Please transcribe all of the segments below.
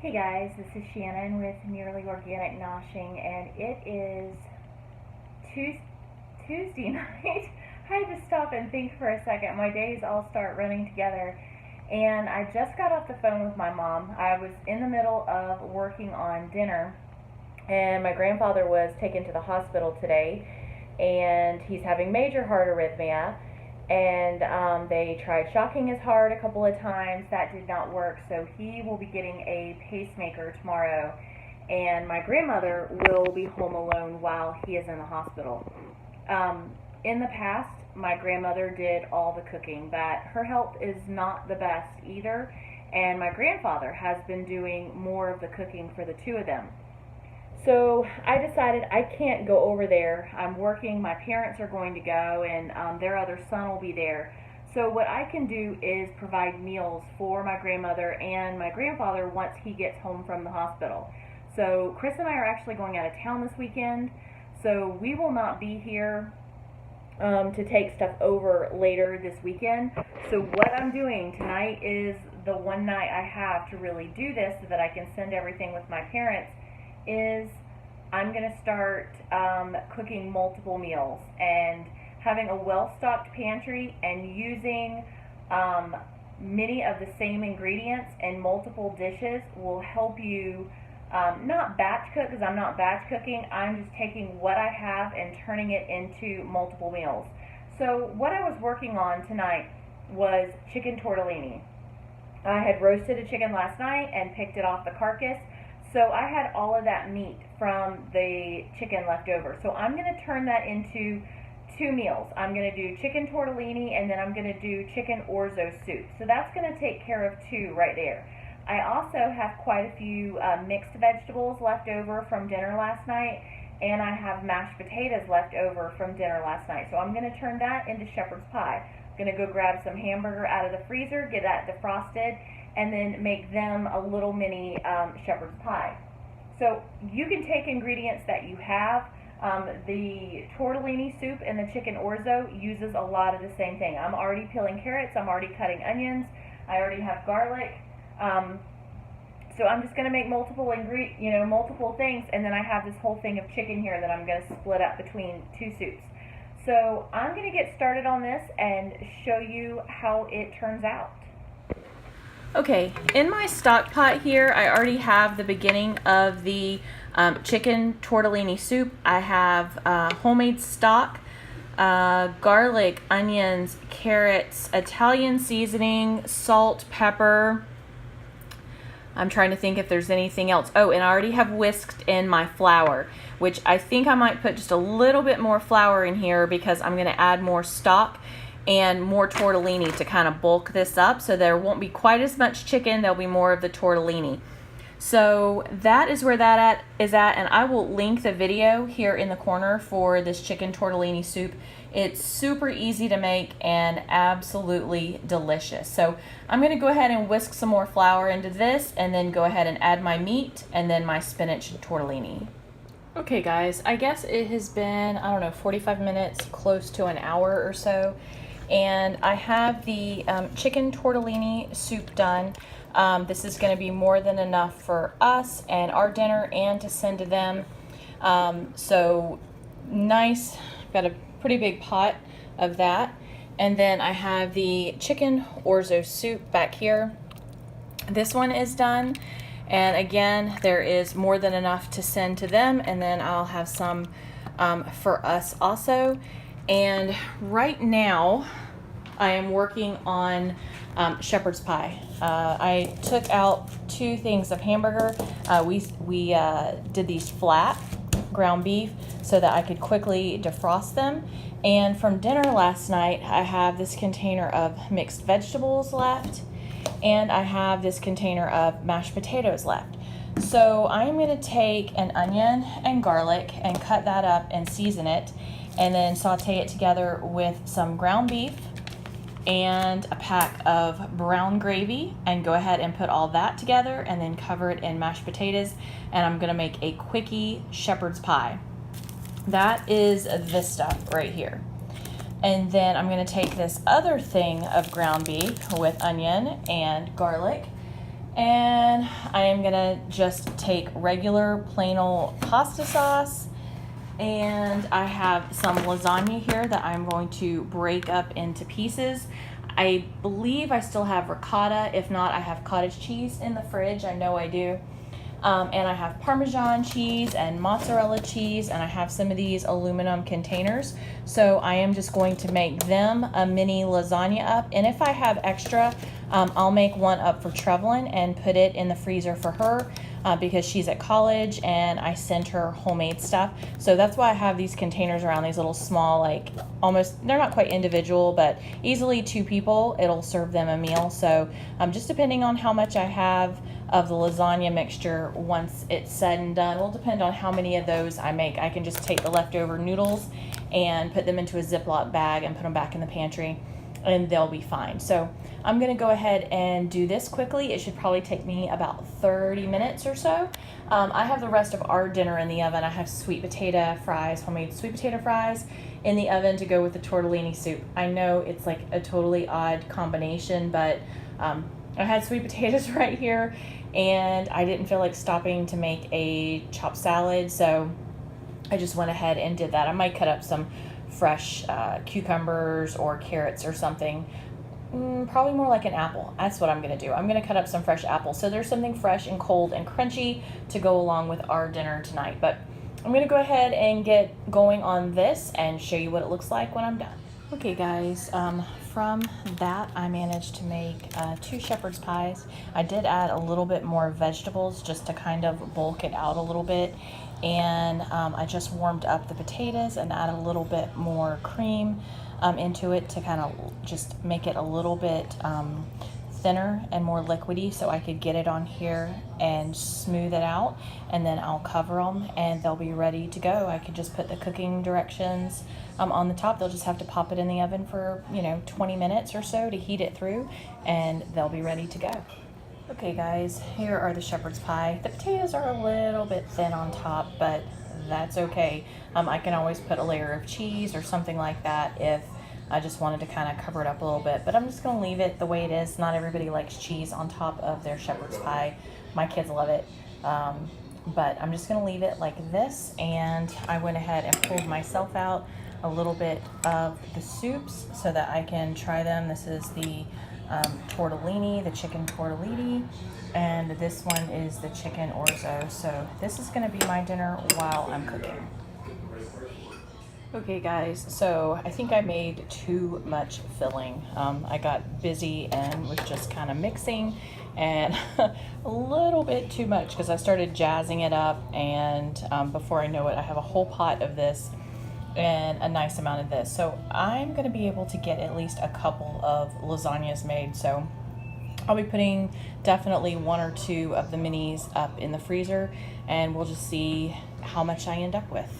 Hey guys, this is Shannon with Nearly Organic Noshing, and it is Tuesday night. I had to stop and think for a second. My days all start running together, and I just got off the phone with my mom. I was in the middle of working on dinner, and my grandfather was taken to the hospital today, and he's having major heart arrhythmia. And they tried shocking his heart a couple of times. That did not work, so he will be getting a pacemaker tomorrow, and my grandmother will be home alone while he is in the hospital. In the past, my grandmother did all the cooking, but her health is not the best either, and my grandfather has been doing more of the cooking for the two of them. So I decided I can't go over there. I'm working, my parents are going to go, and their other son will be there. So what I can do is provide meals for my grandmother and my grandfather once he gets home from the hospital. So Chris and I are actually going out of town this weekend, so we will not be here to take stuff over later this weekend. So what I'm doing tonight is the one night I have to really do this so that I can send everything with my parents. Is I'm going to start cooking multiple meals and having a well-stocked pantry and using many of the same ingredients and multiple dishes will help you not batch cook, because I'm not batch cooking. I'm just taking what I have and turning it into multiple meals. So what I was working on tonight was chicken tortellini. I had roasted a chicken last night and picked it off the carcass. So I had all of that meat from the chicken left over. So I'm going to turn that into two meals. I'm going to do chicken tortellini, and then I'm going to do chicken orzo soup. So that's going to take care of two right there. I also have quite a few mixed vegetables left over from dinner last night, and I have mashed potatoes left over from dinner last night. So I'm going to turn that into shepherd's pie. I'm going to go grab some hamburger out of the freezer, get that defrosted, and then make them a little mini shepherd's pie. So you can take ingredients that you have. The tortellini soup and the chicken orzo uses a lot of the same thing. I'm already peeling carrots, I'm already cutting onions, I already have garlic. So I'm just going to make multiple things, and then I have this whole thing of chicken here that I'm going to split up between two soups. So I'm going to get started on this and show you how it turns out. Okay, in my stock pot here, I already have the beginning of the chicken tortellini soup. I have homemade stock, garlic, onions, carrots, Italian seasoning, salt, pepper. I'm trying to think if there's anything else. Oh, and I already have whisked in my flour, which I think I might put just a little bit more flour in here because I'm going to add more stock and more tortellini to kind of bulk this up, so there won't be quite as much chicken. There'll be more of the tortellini. So that is where that is at, and I will link the video here in the corner for this chicken tortellini soup. It's super easy to make and absolutely delicious. So I'm going to go ahead and whisk some more flour into this, and then go ahead and add my meat and then my spinach and tortellini. Okay guys, I guess it has been, 45 minutes, close to an hour or so. And I have the chicken tortellini soup done. This is going to be more than enough for us and our dinner and to send to them. So nice, got a pretty big pot of that. And then I have the chicken orzo soup back here. This one is done. And again, there is more than enough to send to them. And then I'll have some for us also. And right now, I am working on shepherd's pie. I took out 2 things of hamburger. We did these flat ground beef so that I could quickly defrost them. And from dinner last night, I have this container of mixed vegetables left, and I have this container of mashed potatoes left. So I'm going to take an onion and garlic and cut that up and season it, and then saute it together with some ground beef and a pack of brown gravy, and go ahead and put all that together and then cover it in mashed potatoes, and I'm going to make a quickie shepherd's pie. That is this stuff right here. And then I'm going to take this other thing of ground beef with onion and garlic, and then I am gonna just take regular plain old pasta sauce, and I have some lasagna here that I'm going to break up into pieces. I believe I still have ricotta. If not, I have cottage cheese in the fridge. I know I do. And I have Parmesan cheese and mozzarella cheese, and I have some of these aluminum containers. So I am just going to make them a mini lasagna up. And if I have extra, I'll make one up for Trevelyn and put it in the freezer for her because she's at college and I send her homemade stuff. So that's why I have these containers around, these little small, like almost, they're not quite individual, but easily 2 people, it'll serve them a meal. So just depending on how much I have of the lasagna mixture once it's said and done will depend on how many of those I make. I can just take the leftover noodles and put them into a Ziploc bag and put them back in the pantry and they'll be fine. So I'm gonna go ahead and do this quickly. It should probably take me about 30 minutes or so. I have the rest of our dinner in the oven. I have sweet potato fries, homemade sweet potato fries in the oven to go with the tortellini soup. I know it's like a totally odd combination, but I had sweet potatoes right here and I didn't feel like stopping to make a chopped salad, so I just went ahead and did that. I might cut up some fresh cucumbers or carrots or something. Probably more like an apple. That's what I'm gonna do. I'm gonna cut up some fresh apples. So there's something fresh and cold and crunchy to go along with our dinner tonight. But I'm gonna go ahead and get going on this and show you what it looks like when I'm done. Okay guys, from that I managed to make 2 shepherd's pies. I did add a little bit more vegetables just to kind of bulk it out a little bit. And I just warmed up the potatoes and added a little bit more cream into it to kind of just make it a little bit thinner and more liquidy so I could get it on here and smooth it out, and then I'll cover them and they'll be ready to go. I could just put the cooking directions on the top. They'll just have to pop it in the oven for 20 minutes or so to heat it through and they'll be ready to go. Okay guys, here are the shepherd's pie. The potatoes are a little bit thin on top, but that's okay. I can always put a layer of cheese or something like that if I just wanted to kind of cover it up a little bit, but I'm just going to leave it the way it is. Not everybody likes cheese on top of their shepherd's pie. My kids love it, but I'm just going to leave it like this. And I went ahead and pulled myself out a little bit of the soups so that I can try them. This is the tortellini, the chicken tortellini, and this one is the chicken orzo. So this is going to be my dinner while I'm cooking. Okay guys, so I think I made too much filling. I got busy and was just kind of mixing and a little bit too much because I started jazzing it up, and before I know it I have a whole pot of this and a nice amount of this. So I'm going to be able to get at least a couple of lasagnas made. So I'll be putting definitely 1 or 2 of the minis up in the freezer and we'll just see how much I end up with.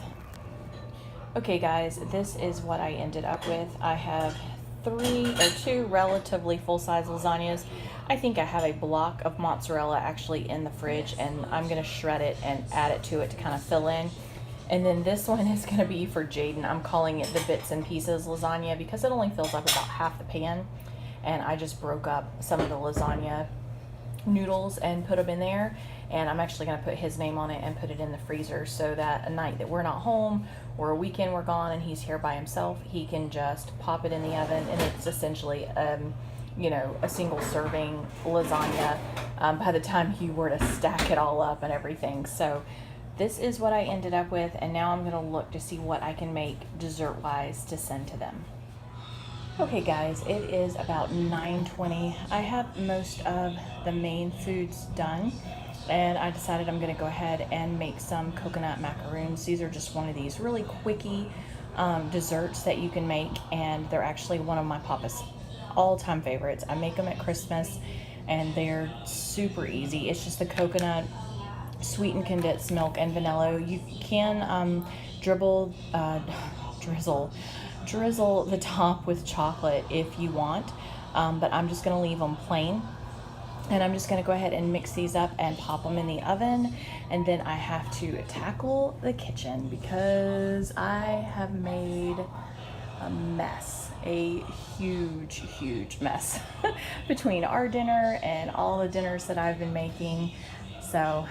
Okay guys, this is what I ended up with. I have 2 relatively full-size lasagnas. I think I have a block of mozzarella actually in the fridge, and I'm going to shred it and add it to it to kind of fill in. And then this one is going to be for Jaden. I'm calling it the bits and pieces lasagna because it only fills up about half the pan. And I just broke up some of the lasagna noodles and put them in there. And I'm actually going to put his name on it and put it in the freezer so that a night that we're not home or a weekend we're gone and he's here by himself, he can just pop it in the oven, and it's essentially a single serving lasagna by the time he were to stack it all up and everything. So this is what I ended up with, and now I'm going to look to see what I can make dessert wise to send to them. Okay guys, it is about 9:20. I have most of the main foods done, and I decided I'm going to go ahead and make some coconut macaroons. These are just one of these really quickie desserts that you can make, and they're actually one of my papa's all-time favorites. I make them at Christmas and they're super easy. It's just the coconut, sweetened condensed milk, and vanilla. You can drizzle the top with chocolate if you want, but I'm just going to leave them plain. And I'm just going to go ahead and mix these up and pop them in the oven. And then I have to tackle the kitchen because I have made a mess, a huge mess between our dinner and all the dinners that I've been making. So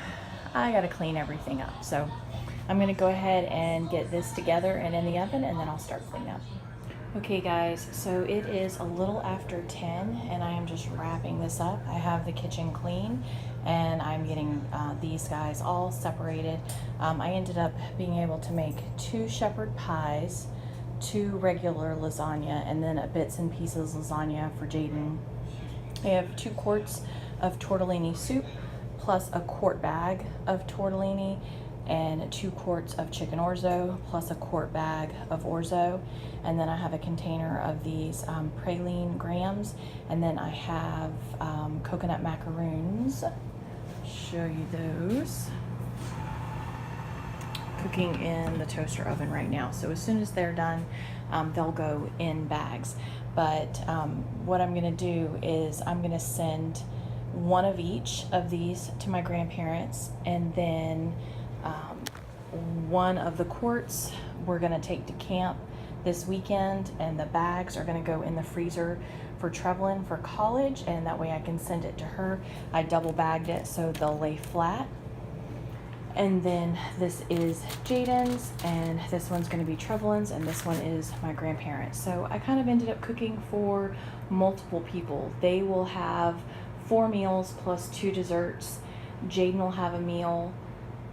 I got to clean everything up. So I'm going to go ahead and get this together and in the oven, and then I'll start cleaning up. Okay guys, so it is a little after 10 and I am just wrapping this up. I have the kitchen clean and I'm getting these guys all separated. I ended up being able to make 2 shepherd pies, 2 regular lasagna, and then a bits and pieces lasagna for Jaden. I have 2 quarts of tortellini soup plus a quart bag of tortellini and 2 quarts of chicken orzo plus a quart bag of orzo, and then I have a container of these praline grams, and then I have coconut macaroons. Show you those. Cooking in the toaster oven right now, so as soon as they're done they'll go in bags. But what I'm gonna do is I'm gonna send one of each of these to my grandparents, and then one of the quarts we're going to take to camp this weekend, and the bags are going to go in the freezer for Trevelyan for college, and that way I can send it to her. I double bagged it so they'll lay flat. And then this is Jaden's, and this one's going to be Trevelyan's, and this one is my grandparents. So I kind of ended up cooking for multiple people. They will have 4 meals plus 2 desserts. Jaden will have a meal.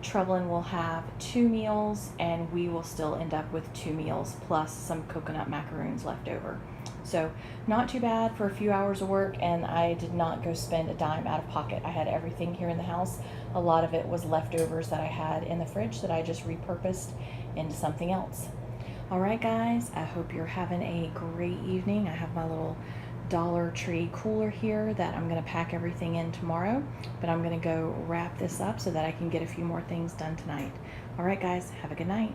Trevelyan will have 2 meals, and we will still end up with 2 meals plus some coconut macaroons left over. So not too bad for a few hours of work, and I did not go spend a dime out of pocket. I had everything here in the house. A lot of it was leftovers that I had in the fridge that I just repurposed into something else. All right, guys, I hope you're having a great evening. I have my little Dollar Tree cooler here that I'm going to pack everything in tomorrow, but I'm going to go wrap this up so that I can get a few more things done tonight. All right, guys, have a good night.